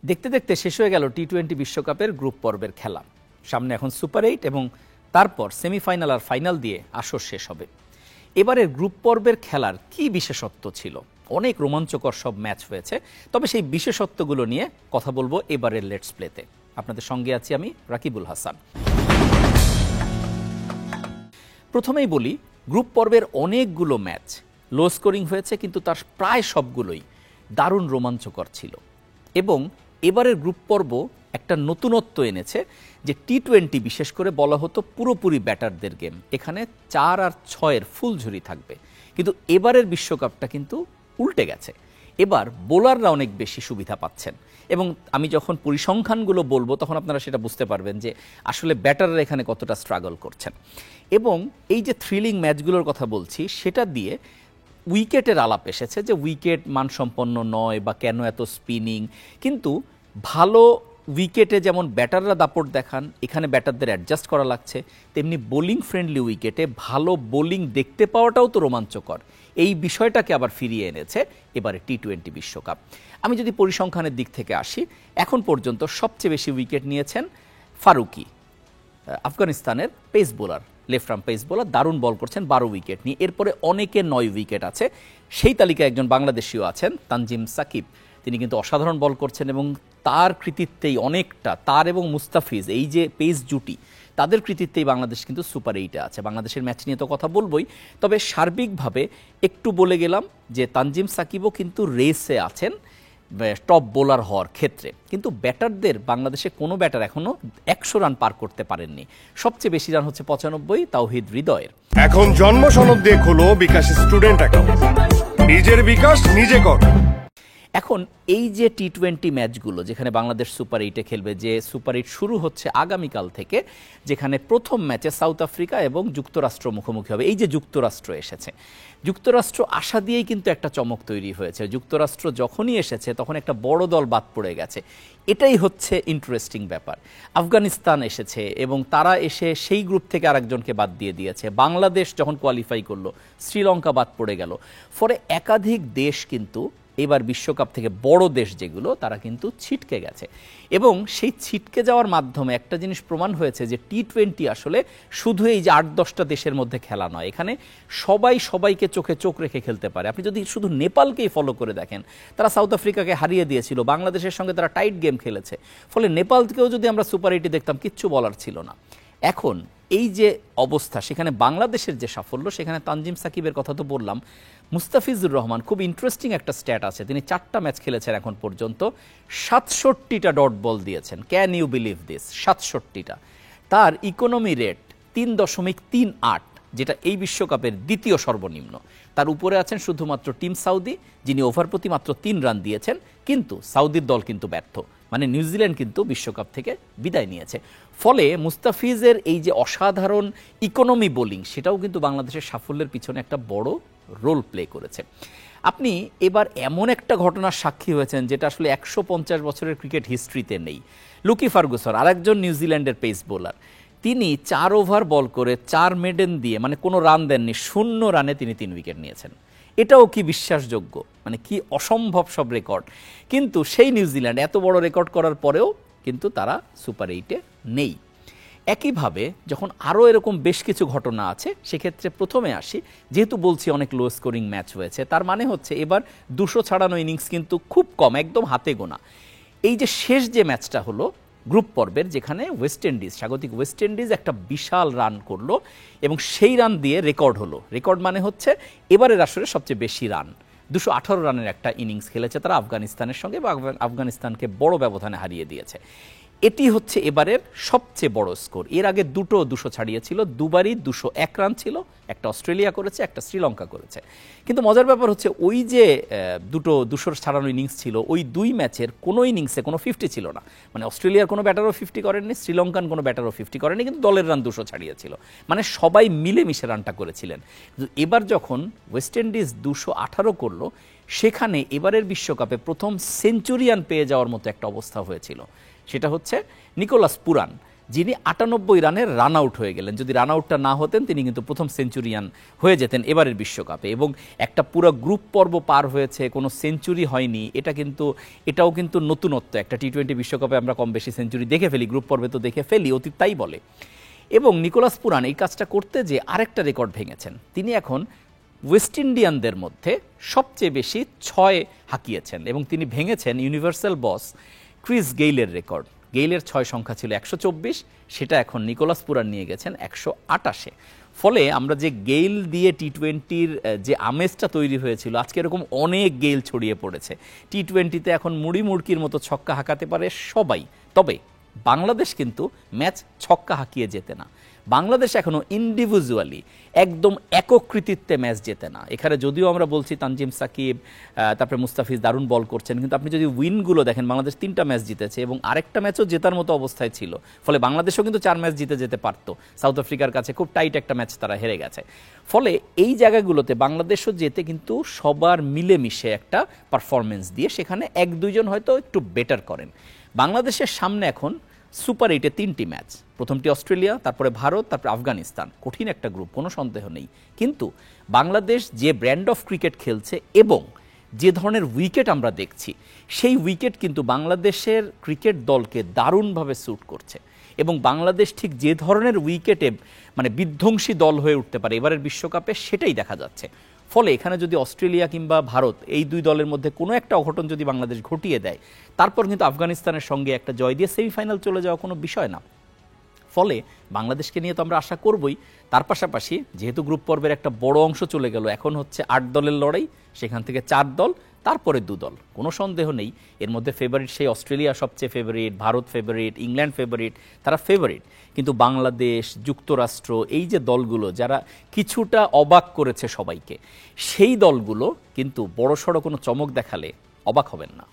দেখতে দেখতে শেষ হয়ে গেল টি-20 বিশ্বকাপের গ্রুপ পর্বের খেলা। সামনে এখন সুপার 8 এবং তারপর সেমিফাইনাল আর ফাইনাল দিয়ে আসর শেষ হবে। এবারের গ্রুপ পর্বের খেলার কি বিশেষত্ব ছিল? অনেক রোমাঞ্চকর সব ম্যাচ হয়েছে, তবে সেই বিশেষত্বগুলো নিয়ে কথা বলবো এবারের লেটস প্লেতে। আপনাদের সঙ্গে আছি আমি রাকিবুল হাসান। প্রথমেই বলি, গ্রুপ পর্বের অনেকগুলো ম্যাচ লো স্কোরিং হয়েছে, কিন্তু তার প্রায় সবগুলোই দারুণ রোমাঞ্চকর ছিল। এবং এবারের গ্রুপ পর্ব একটা নতুনত্ব এনেছে যে টি-20 বিশেষ করে বলা হতো পুরোপুরি ব্যাটারদের গেম, এখানে 4 আর 6-এর ফুল ঝুরি থাকবে। কিন্তু এবারের বিশ্বকাপটা কিন্তু উল্টে গেছে, এবার বোলাররা অনেক বেশি সুবিধা পাচ্ছেন। এবং আমি যখন পরিসংখ্যানগুলো বলবো তখন আপনারা সেটা বুঝতে পারবেন যে আসলে ব্যাটাররা এখানে কতটা স্ট্রাগল করছেন। এবং এই যে থ্রিলিং ম্যাচগুলোর কথা বলছি, সেটা দিয়ে উইকেটের আলাপ এসেছে যে উইকেট মানসম্পন্ন নয় বা কেন এত স্পিনিং। কিন্তু ভালো উইকেটে যেমন ব্যাটাররা দাপট দেখান, এখানে ব্যাটারদের অ্যাডজাস্ট করা লাগছে, তেমনি বোলিং ফ্রেন্ডলি উইকেটে ভালো বোলিং দেখতে পাওয়াটাও তো রোমাঞ্চকর। এই বিষয়টাকে আবার ফিরিয়ে এনেছে এবারে টি-20 বিশ্বকাপ। আমি যদি পরিসংখ্যানের দিক থেকে আসি, এখন পর্যন্ত সবচেয়ে বেশি উইকেট নিয়েছেন ফারুকি, আফগানিস্তানের pace bowler, left arm pace bowler, দারুণ বল করছেন, 12 উইকেট নিয়ে। এরপরে অনেকে 9 উইকেট আছে। সেই তালিকায় একজন বাংলাদেশিও আছেন, তানজিম সাকিব, তিনি কিন্তু অসাধারণ বল করছেন এবং তার কৃতিত্বেই অনেকটা, তার এবং মুস্তাফিজ এই যে পেস জুটি, তাদের কৃতিত্বেই বাংলাদেশ কিন্তু সুপার 8-এ আছে। বাংলাদেশের ম্যাচ নিয়ে তো কথা বলবোই, তবে সার্বিকভাবে একটু বলে গেলাম যে তানজিম সাকিবও কিন্তু রেসে আছেন টপ বোলার হওয়ার ক্ষেত্রে। কিন্তু ব্যাটারদের বাংলাদেশে কোনো ব্যাটার এখনো 100 রান পার করতে পারেননি। সবচেয়ে বেশি রান হচ্ছে 95, তাওহিদ হৃদয়ের। এখন জন্ম সনদ দিয়ে খোলো বিকাশ স্টুডেন্ট অ্যাকাউন্ট, নিজের বিকাশ নিজে কর। এখন এই যে টি-20 ম্যাচগুলো যেখানে বাংলাদেশ সুপার 8-এ খেলবে, যে সুপার 8 শুরু হচ্ছে আগামীকাল থেকে, যেখানে প্রথম ম্যাচে সাউথ আফ্রিকা এবং যুক্তরাষ্ট্র মুখোমুখি হবে। এই যে যুক্তরাষ্ট্র এসেছে, যুক্তরাষ্ট্র আশা দিয়েই কিন্তু একটা চমক তৈরি হয়েছে। যুক্তরাষ্ট্র যখনই এসেছে তখন একটা বড় দল বাদ পড়ে গেছে, এটাই হচ্ছে ইন্টারেস্টিং ব্যাপার। আফগানিস্তান এসেছে এবং তারা এসে সেই গ্রুপ থেকে আরেকজনকে বাদ দিয়ে দিয়েছে। বাংলাদেশ যখন কোয়ালিফাই করলো, শ্রীলঙ্কা বাদ পড়ে গেল। ফলে একাধিক দেশ কিন্তু এবার বিশ্বকাপ থেকে, বড় দেশ যেগুলো, তারা কিন্তু ছিটকে গেছে। এবং সেই ছিটকে যাওয়ার মাধ্যমে একটা জিনিস প্রমাণ হয়েছে যে টি-20 আসলে শুধু এই যে 8-10টা দেশের মধ্যে খেলা নয়, এখানে সবাই সবাইকে চোখে চোখ রেখে খেলতে পারে। আপনি যদি শুধু নেপালকেই ফলো করে দেখেন, তারা সাউথ আফ্রিকাকে হারিয়ে দিয়েছিল, বাংলাদেশের সঙ্গে তারা টাইট গেম খেলেছে। ফলে নেপালকেও যদি আমরা সুপার 8-এ দেখতাম, কিচ্ছু বলার ছিল না। এখন এই যে অবস্থা, সেখানে বাংলাদেশের যে সাফল্য, সেখানে তানজিম সাকিবের কথা তো বললাম, মুস্তাফিজুর রহমান, খুব ইন্টারেস্টিং একটা স্ট্যাট আছে, তিনি 4টা ম্যাচ খেলেছেন এখন পর্যন্ত, 67টা ডট বল দিয়েছেন। Can you believe this? 67টা। তার ইকোনমি রেট 3.38, যেটা এই বিশ্বকাপের দ্বিতীয় সর্বনিম্ন। তার উপরে আছেন শুধুমাত্র টিম সাউদি, যিনি ওভার প্রতি মাত্র 3 রান দিয়েছেন। কিন্তু সাউদির দল কিন্তু ব্যর্থ, মানে নিউজিল্যান্ড কিন্তু বিশ্বকাপ থেকে বিদায় নিয়েছে। ফলে মুস্তাফিজের এই যে অসাধারণ ইকোনমি বোলিং, সেটাও কিন্তু বাংলাদেশের সাফল্যের পিছনে একটা বড় রোল প্লে করেছে। আপনি এবার এমন একটা ঘটনার সাক্ষী হয়েছেন যেটা আসলে 150 বছরের ক্রিকেট হিস্ট্রিতে নেই। লুকি ফার্গুসন, আরেকজন নিউজিল্যান্ডের পেস বোলার, তিনি 4 ওভার বল করে 4 মেডেন দিয়ে, মানে কোনো রান দেননি, 0 রানে তিনি 3 উইকেট নিয়েছেন। এটাও কি বিশ্বাসযোগ্য? মানে কি অসম্ভব সব রেকর্ড। কিন্তু সেই নিউজিল্যান্ড এত বড় রেকর্ড করার পরেও কিন্তু তারা সুপার 8-এ নেই। একইভাবে যখন আরও এরকম বেশ কিছু ঘটনা আছে, সেক্ষেত্রে প্রথমে আসি, যেহেতু বলছি অনেক লো স্কোরিং ম্যাচ হয়েছে, তার মানে হচ্ছে এবার 200 ছাড়ানো ইনিংস কিন্তু খুব কম, একদম হাতে গোনা। এই যে শেষ যে ম্যাচটা হলো গ্রুপ পর্বের, যেখানে ওয়েস্ট ইন্ডিজ, স্বাগতিক ওয়েস্ট ইন্ডিজ একটা বিশাল রান করলো এবং সেই রান দিয়ে রেকর্ড হলো। রেকর্ড মানে হচ্ছে এবারের আসরে সবচেয়ে বেশি রান, 218 রানের একটা ইনিংস খেলেছে তারা আফগানিস্তানের সঙ্গে, বা আফগানিস্তানকে বড় ব্যবধানে হারিয়ে দিয়েছে। এটি হচ্ছে এবারের সবচেয়ে বড় স্কোর। এর আগে 200 ছাড়িয়েছিল, দুবারই 201 রান ছিল, একটা অস্ট্রেলিয়া করেছে, একটা শ্রীলঙ্কা করেছে। কিন্তু মজার ব্যাপার হচ্ছে ওই যে 200 ছাড়ানো ইনিংস ছিল, ওই 2 ম্যাচের কোনো ইনিংসে কোনো 50 ছিল না। মানে অস্ট্রেলিয়ার কোনো ব্যাটারও 50 করেননি, শ্রীলঙ্কান কোনো ব্যাটারও 50 করেনি, কিন্তু দলের রান 200 ছাড়িয়েছিল। মানে সবাই মিলেমিশে রানটা করেছিলেন। এবার যখন ওয়েস্ট ইন্ডিজ 218 করলো, সেখানে এবারের বিশ্বকাপে প্রথম সেঞ্চুরিয়ান পেয়ে যাওয়ার মতো একটা অবস্থা হয়েছিল। সেটা হচ্ছে নিকোলাস পুরান, যিনি 98 রানের রান আউট হয়ে গেলেন। যদি রান আউটটা না হতেন তিনি কিন্তু প্রথম সেঞ্চুরিয়ান হয়ে যেতেন এবারের বিশ্বকাপে। এবং একটা পুরো গ্রুপ পর্ব পার হয়েছে, কোনো সেঞ্চুরি হয়নি, এটাও কিন্তু নতুনত্ব। একটা টি-20 বিশ্বকাপে আমরা কম বেশি সেঞ্চুরি দেখে ফেলি, গ্রুপ পর্বে তো দেখে ফেলি, অতীত তাই বলে। এবং নিকোলাস পুরান এই কাজটা করতে যে আরেকটা রেকর্ড ভেঙেছেন। তিনি এখন ওয়েস্ট ইন্ডিয়ানদের মধ্যে সবচেয়ে বেশি 6 হাঁকিয়েছেন এবং তিনি ভেঙেছেন ইউনিভার্সাল বস ক্রিস গেইলের রেকর্ড। গেইলের 6 সংখ্যা ছিল 124, সেটা এখন নিকোলাস পুরান নিয়ে গেছেন 128-এ। ফলে আমরা যে গেইল দিয়ে টি-20-র যে আমেজটা তৈরি হয়েছিল, আজকে এরকম অনেক গেইল ছড়িয়ে পড়েছে। টি-20-তে এখন মুড়ি মুড়কির মতো ছক্কা হাঁকাতে পারে সবাই। তবে বাংলাদেশ কিন্তু ম্যাচ ছক্কা হাঁকিয়ে যেতে না। বাংলাদেশ এখনো ইন্ডিভিজুয়ালি একদম একক কৃতিত্বে ম্যাচ জেতে না। এখানে যদিও আমরা বলছি তানজিম সাকিব, তারপরে মুস্তাফিজ দারুণ বল করছেন, কিন্তু আপনি যদি উইনগুলো দেখেন বাংলাদেশ 3টা ম্যাচ জিতেছে এবং আরেকটা ম্যাচও জেতার মতো অবস্থায় ছিল। ফলে বাংলাদেশও কিন্তু 4 ম্যাচ জিতে যেতে পারতো। সাউথ আফ্রিকার কাছে খুব টাইট একটা ম্যাচ তারা হেরে গেছে। ফলে এই জায়গাগুলোতে বাংলাদেশও যেতে কিন্তু সবার মিলেমিশে একটা পারফরমেন্স দিয়ে সেখানে 1-2 জন হয়তো একটু বেটার করেন। বাংলাদেশের সামনে এখন সুপার 8-এ 3টি ম্যাচ, প্রথমটি অস্ট্রেলিয়া, তারপরে ভারত, তারপরে আফগানিস্তান। কঠিন একটা গ্রুপ, কোনো সন্দেহ নেই। কিন্তু বাংলাদেশ যে ব্র্যান্ড অফ ক্রিকেট খেলছে এবং যে ধরনের উইকেট আমরা দেখছি, সেই উইকেট কিন্তু বাংলাদেশের ক্রিকেট দলকে দারুণভাবে স্যুট করছে। এবং বাংলাদেশ ঠিক যে ধরনের উইকেটে মানে বিধ্বংসী দল হয়ে উঠতে পারে এবারের বিশ্বকাপে, সেটাই দেখা যাচ্ছে। ফলে এখানে যদি অস্ট্রেলিয়া কিংবা ভারত এই 2 দলের মধ্যে কোনো একটা অঘটন যদি বাংলাদেশ ঘটিয়ে দেয়, তারপর কিন্তু আফগানিস্তানের সঙ্গে একটা জয় দিয়ে সেমিফাইনাল চলে যাওয়া কোনো বিষয় না। ফলে বাংলাদেশকে নিয়ে তো আমরা আশা করবই। তার পাশাপাশি যেহেতু গ্রুপ পর্বের একটা বড় অংশ চলে গেল, এখন হচ্ছে 8 দলের লড়াই, সেখান থেকে 4 দল, তারপরে 2 দল। কোনো সন্দেহ নেই এর মধ্যে ফেভারিট সেই অস্ট্রেলিয়া সবচেয়ে favourite, Bharat favourite, England favourite, তারা ফেভারিট। কিন্তু বাংলাদেশ, যুক্তরাষ্ট্র, এই যে দলগুলো যারা কিছুটা অবাক করেছে সবাইকে, সেই দলগুলো কিন্তু বড়সড় কোনো চমক দেখালে অবাক হবেন না।